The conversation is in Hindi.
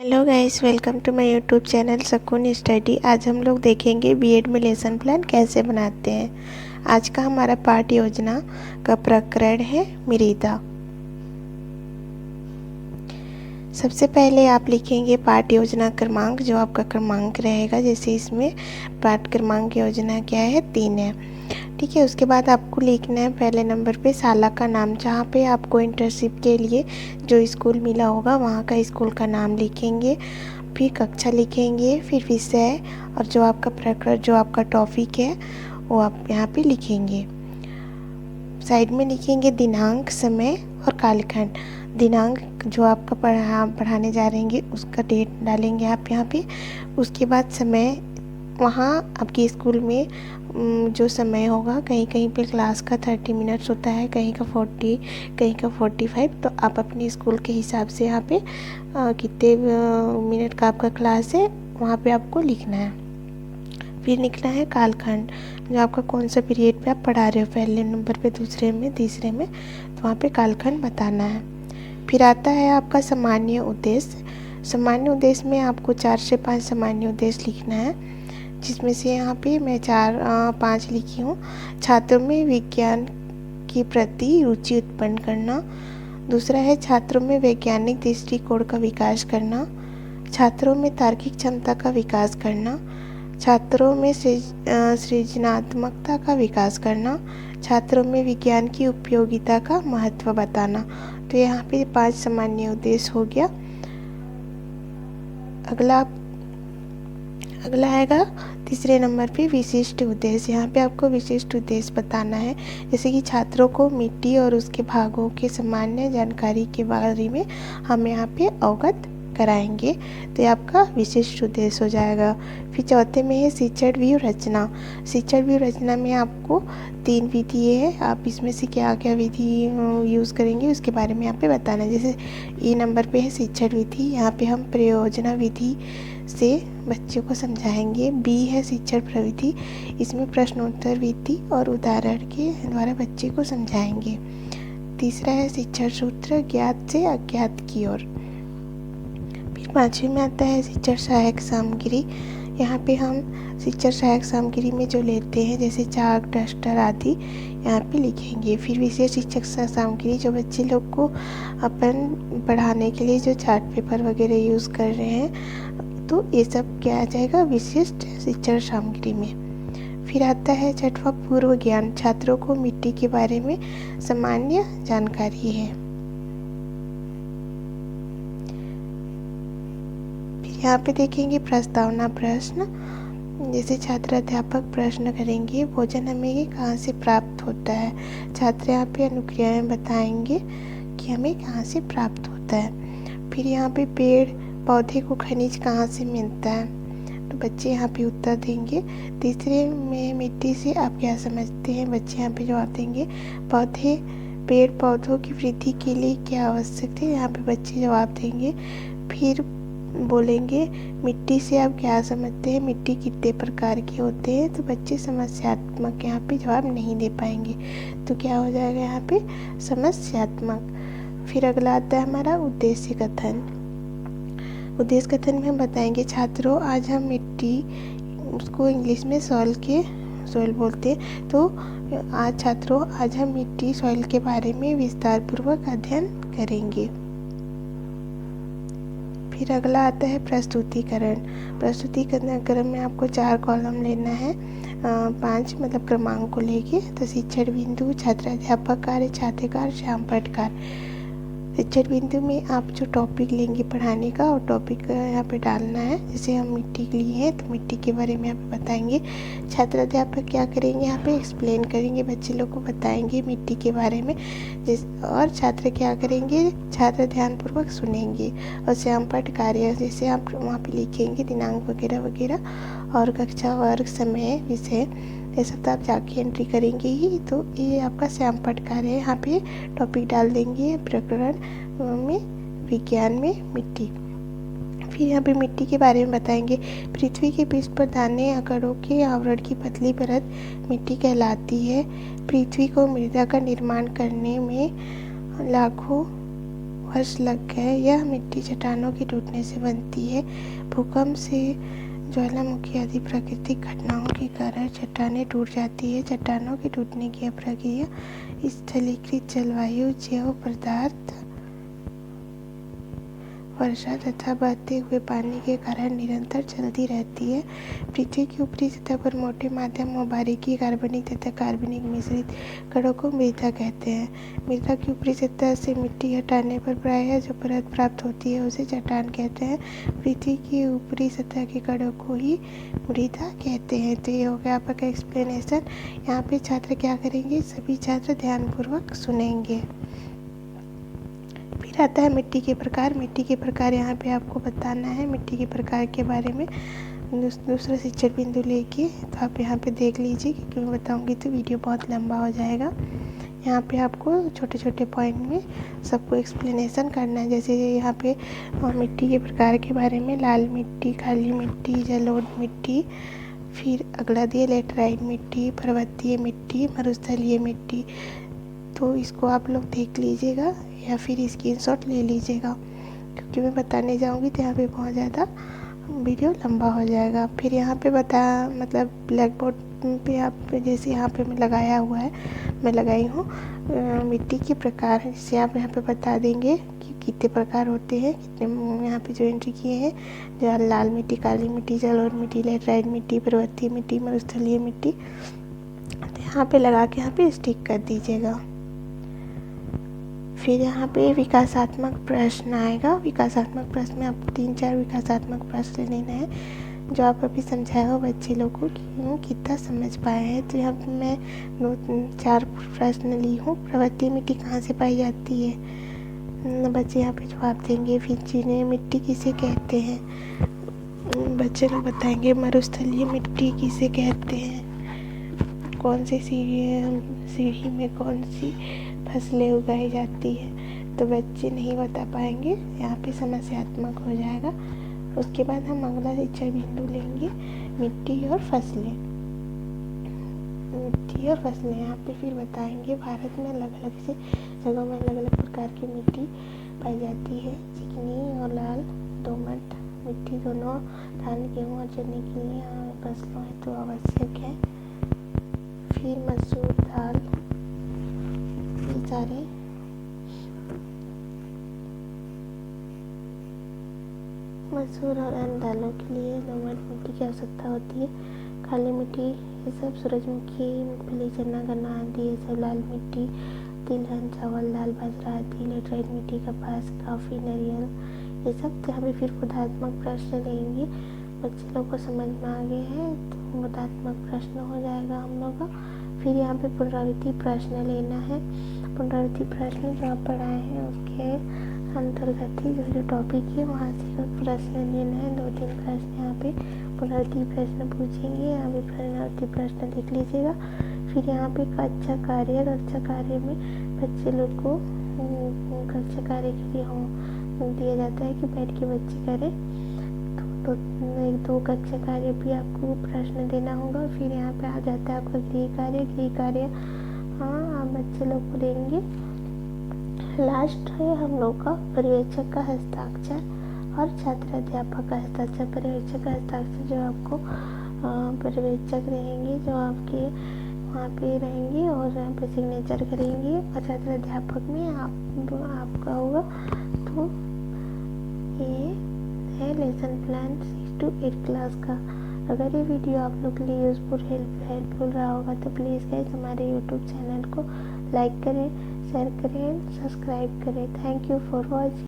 Hello guys, welcome to my YouTube channel Sukoon study. आज हम लोग देखेंगे बीएड में लेसन प्लान कैसे बनाते हैं। आज का हमारा पाठ योजना का प्रकरण है मृदा। सबसे पहले आप लिखेंगे पाठ योजना क्रमांक, जो आपका क्रमांक रहेगा। जैसे इसमें पाठ क्रमांक योजना क्या है, 3 है, ठीक है। उसके बाद आपको लिखना है पहले नंबर पे शाला का नाम, जहाँ पे आपको इंटर्नशिप के लिए जो स्कूल मिला होगा वहाँ का स्कूल का नाम लिखेंगे। फिर कक्षा लिखेंगे, फिर विषय और जो आपका प्रकरण, जो आपका टॉपिक है वो आप यहाँ पे लिखेंगे। साइड में लिखेंगे दिनांक, समय और कालखंड। दिनांक जो आपका पढ़ाने जा रहे हैं उसका डेट डालेंगे आप यहाँ पे। उसके बाद समय, वहाँ आपके स्कूल में जो समय होगा, कहीं कहीं पे क्लास का 30 मिनट्स होता है, कहीं का 40, कहीं का 45। तो आप अपने स्कूल के हिसाब से यहाँ पे कितने मिनट का आपका क्लास है वहाँ पे आपको लिखना है। फिर लिखना है कालखंड, जो आपका कौन सा पीरियड पे आप पढ़ा रहे हो, पहले नंबर पे, दूसरे में, तीसरे में, तो वहाँ पे कालखंड बताना है। फिर आता है आपका सामान्य उद्देश्य। सामान्य उद्देश्य में आपको 4 से 5 सामान्य उद्देश्य लिखना है, जिसमें से यहाँ पे मैं 5 लिखी हूँ। छात्रों में विज्ञान के प्रति रुचि उत्पन्न करना। दूसरा है छात्रों में वैज्ञानिक दृष्टिकोण का विकास करना। छात्रों में तार्किक क्षमता का विकास करना। छात्रों में सृजनात्मकता का विकास करना। छात्रों में विज्ञान की उपयोगिता का महत्व बताना। तो यहाँ पे 5 सामान्य उद्देश्य हो गया। अगला आएगा तीसरे नंबर पे विशिष्ट उद्देश्य। यहाँ पे आपको विशिष्ट उद्देश्य बताना है, जैसे कि छात्रों को मिट्टी और उसके भागों के सामान्य जानकारी के बारे में हम यहाँ पे अवगत कराएंगे। तो ये आपका विशिष्ट उद्देश्य हो जाएगा। फिर चौथे में है शिक्षण व्यू रचना। शिक्षण व्यू रचना में आपको 3 विधि है, आप इसमें से क्या क्या विधि यूज़ करेंगे उसके बारे में यहाँ पे बताना है। जैसे ए नंबर पे है शिक्षण विधि, यहाँ पे हम प्रयोजना विधि से बच्चों को समझाएंगे। बी है शिक्षण प्रविधि, इसमें प्रश्नोत्तर विधि और उदाहरण के द्वारा बच्चे को समझाएंगे। तीसरा है शिक्षण सूत्र, ज्ञात से अज्ञात की ओर। फिर 5वें में आता है शिक्षण सहायक सामग्री। यहाँ पे हम शिक्षण सहायक सामग्री में जो लेते हैं, जैसे चाक, डस्टर आदि यहाँ पे लिखेंगे। फिर विशेष शिक्षक सामग्री, जो बच्चे लोग को अपन पढ़ाने के लिए जो चार्ट पेपर वगैरह यूज़ कर रहे हैं, तो ये सब क्या आ जाएगा विशिष्ट शिक्षण सामग्री में। फिर आता है 6वां पूर्व ज्ञान। छात्रों को मिट्टी के बारे में सामान्य जानकारी है। फिर यहाँ पे देखेंगे प्रस्तावना प्रश्न, जैसे छात्र अध्यापक प्रश्न करेंगे, भोजन हमें कहाँ से प्राप्त होता है। छात्र यहाँ पे अनुक्रियाएं बताएंगे कि हमें कहाँ से प्राप्त होता है। फिर यहाँ पे पेड़ पौधे को खनिज कहाँ से मिलता है, तो बच्चे यहाँ पे उत्तर देंगे। तीसरे में मिट्टी से आप क्या समझते हैं, बच्चे यहाँ पे जवाब देंगे। पौधे, पेड़ पौधों की वृद्धि के लिए क्या आवश्यक है, यहाँ पे बच्चे जवाब देंगे। फिर बोलेंगे मिट्टी से आप क्या समझते हैं, मिट्टी कितने प्रकार के होते हैं, तो बच्चे समस्यात्मक यहाँ पे जवाब नहीं दे पाएंगे, तो क्या हो जाएगा यहाँ पे समस्यात्मक। फिर अगला आता है हमारा उद्देश्य कथन। उद्देश्य कथन में हम बताएंगे छात्रों आज हम मिट्टी, उसको इंग्लिश में सॉइल बोलते हैं, तो आज छात्रों आज हम मिट्टी सॉइल के बारे में विस्तार पूर्वक अध्ययन करेंगे। फिर अगला आता है प्रस्तुतिकरण। प्रस्तुतिकरण में आपको 4 कॉलम लेना है, 5 मतलब क्रमांक को लेके। तो शिक्षण बिंदु, छात्र अध्यापक कार्य, छात्र कार्य, श्याम पटकार। शिक्षण बिंदु में आप जो टॉपिक लेंगे पढ़ाने का, और टॉपिक यहाँ पे डालना है। जैसे हम मिट्टी के लिए हैं तो मिट्टी के बारे में यहाँ पे बताएंगे। छात्र अध्यापक क्या करेंगे, यहाँ पे एक्सप्लेन करेंगे, बच्चे लोग को बताएंगे मिट्टी के बारे में। और छात्र क्या करेंगे, छात्र ध्यानपूर्वक सुनेंगे। और श्याम पाठ कार्य, जैसे आप वहाँ पे लिखेंगे दिनांक वगैरह वगैरह, और कक्षा, वर्ग, समय, विषय, ये सब तो आप जाके एंट्री करेंगे ही। तो ये आपका श्याम पाठ कार्य है, यहाँ पे टॉपिक डाल देंगे प्रकरण में विज्ञान में मिट्टी। फिर यहाँ पे मिट्टी के बारे में बताएंगे। पृथ्वी के पृष्ठ पर दाने आकारों के आवरण की पतली परत मिट्टी कहलाती है। पृथ्वी को मृदा का निर्माण करने में लाखों वर्ष लग गए। यह मिट्टी चट्टानों के टूटने से बनती है। भूकंप से ज्वालामुखी आदि प्राकृतिक घटनाओं के कारण चट्टानें टूट जाती है। चट्टानों के टूटने की प्रक्रिया स्थलीकृत जलवायु, जैव पदार्थ, वर्षा तथा बहते हुए पानी के कारण निरंतर चलती रहती है। पृथ्वी की ऊपरी सतह पर मोटे, माध्यम और बारीकी कार्बनिक तथा कार्बनिक मिश्रित कणों को मृदा कहते हैं। मृदा की ऊपरी सतह से मिट्टी हटाने पर प्रायः जो परत प्राप्त होती है उसे चट्टान कहते हैं। पृथ्वी की ऊपरी सतह के कणों को ही मृदा कहते हैं। तो ये हो गया आपका एक्सप्लेनेशन। यहाँ पे छात्र क्या करेंगे, सभी छात्र ध्यानपूर्वक सुनेंगे। फिर आता है मिट्टी के प्रकार। मिट्टी के प्रकार यहाँ पे आपको बताना है। मिट्टी के प्रकार के बारे में दूसरा शिक्षण बिंदु लेके तो आप यहाँ पे देख लीजिए, क्योंकि मैं बताऊँगी तो वीडियो बहुत लंबा हो जाएगा। यहाँ पे आपको छोटे छोटे पॉइंट में सबको एक्सप्लेनेशन करना है। जैसे यहाँ पे मिट्टी के प्रकार के बारे में लाल मिट्टी, काली मिट्टी, जलोढ़ मिट्टी, फिर अगला दिए लेटराइट मिट्टी, पर्वतीय मिट्टी, मरुस्थलीय मिट्टी। तो इसको आप लोग देख लीजिएगा या फिर स्क्रीनशॉट ले लीजिएगा, क्योंकि मैं बताने जाऊँगी तो यहाँ पे बहुत ज़्यादा वीडियो लंबा हो जाएगा। फिर यहाँ पे मतलब ब्लैक बोर्ड पे आप जैसे यहाँ पे मैं लगाया हुआ है, मैं लगाई हूँ मिट्टी के प्रकार, जिससे आप यहाँ पे बता देंगे कि कितने प्रकार होते हैं, कितने यहाँ पे जो एंट्री किए हैं, जो लाल मिट्टी, काली मिट्टी, जलोढ़ मिट्टी, लेटराइट मिट्टी, पर्वतीय मिट्टी, मरुस्थलीय मिट्टी। तो यहाँ पे लगा के यहाँ पे स्टिक कर दीजिएगा। फिर यहाँ पे विकासात्मक प्रश्न आएगा। विकासात्मक प्रश्न में आपको 3-4 विकासात्मक प्रश्न लेना है, जो आप अभी समझाए हो बच्चे लोग को कि वो कितना समझ पाए हैं। तो यहाँ पे मैं 2-4 प्रश्न ली हूँ। पर्वतीय मिट्टी कहाँ से पाई जाती है, बच्चे यहाँ पे जवाब देंगे। फिर चीनी मिट्टी किसे कहते हैं, बच्चे लोग बताएंगे। मरुस्थलीय मिट्टी किसे कहते हैं, कौन सी सीढ़ी में कौन सी फसलें उगाई जाती है, तो बच्चे नहीं बता पाएंगे, यहाँ पे समस्यात्मक हो जाएगा। उसके बाद हम अगला शिक्षण बिंदु लेंगे, मिट्टी और फसलें। मिट्टी और फसलें यहाँ पे फिर बताएंगे। भारत में अलग अलग से जगहों में अलग अलग प्रकार की मिट्टी पाई जाती है। चिकनी और लाल दोमट मिट्टी दोनों धान, गेहूँ और चने के लिए फसलों हेतु तो आवश्यक है। फिर मसूर दाल, ये सारे मसूर और अन्य दालों के लिए दोमट मिट्टी की आवश्यकता होती है। काली मिट्टी ये सब सूरजमुखी, मूंगफली, चना, गन्ना आदि ये सब। लाल मिट्टी तिलहन, चावल, दाल, बाजरा आदि। लेटराइट मिट्टी कपास, कॉफ़ी, नारियल ये सब। यहाँ पे फिर बोधात्मक प्रश्न लेंगे। बच्चे लोग को समझ में आ गए हैं तो बोधात्मक प्रश्न हो जाएगा हम लोग का। फिर यहाँ पे पुनरावृत्ति प्रश्न लेना है। पुनरावृत्ति प्रश्न जो आप पढ़ाए हैं उसके अंतर्गत ही जो टॉपिक है वहाँ से प्रश्न लेना है। 2-3 प्रश्न यहाँ पे पुनरावृत्ति प्रश्न पूछेंगे। यहाँ पे पुनरावृत्ति प्रश्न देख लीजिएगा। फिर यहाँ पे कक्षा कार्य में बच्चे लोग को कक्षा कार्य के लिए दिया जाता है कि बैठ के बच्चे करें। तो 1-2 कक्षा कार्य भी आपको प्रश्न देना होगा। फिर यहाँ पे आ जाता है आपका गृह कार्य हाँ आप बच्चे लोग को देंगे। लास्ट है हम लोग का पर्यवेक्षक का हस्ताक्षर और छात्र अध्यापक का हस्ताक्षर। पर्यवेक्षक का हस्ताक्षर जो आपको पर्यवेक्षक रहेंगे जो आपके वहाँ पे रहेंगे और यहाँ पे सिग्नेचर करेंगे, और छात्र अध्यापक में आपका होगा। तो ये है लेसन प्लान 6 to 8 क्लास का। अगर ये वीडियो आप लोग के लिए यूज़फुल हेल्पफुल रहा होगा तो प्लीज़ गाइस हमारे यूट्यूब चैनल को लाइक करें, शेयर करें, सब्सक्राइब करें। Thank you for watching.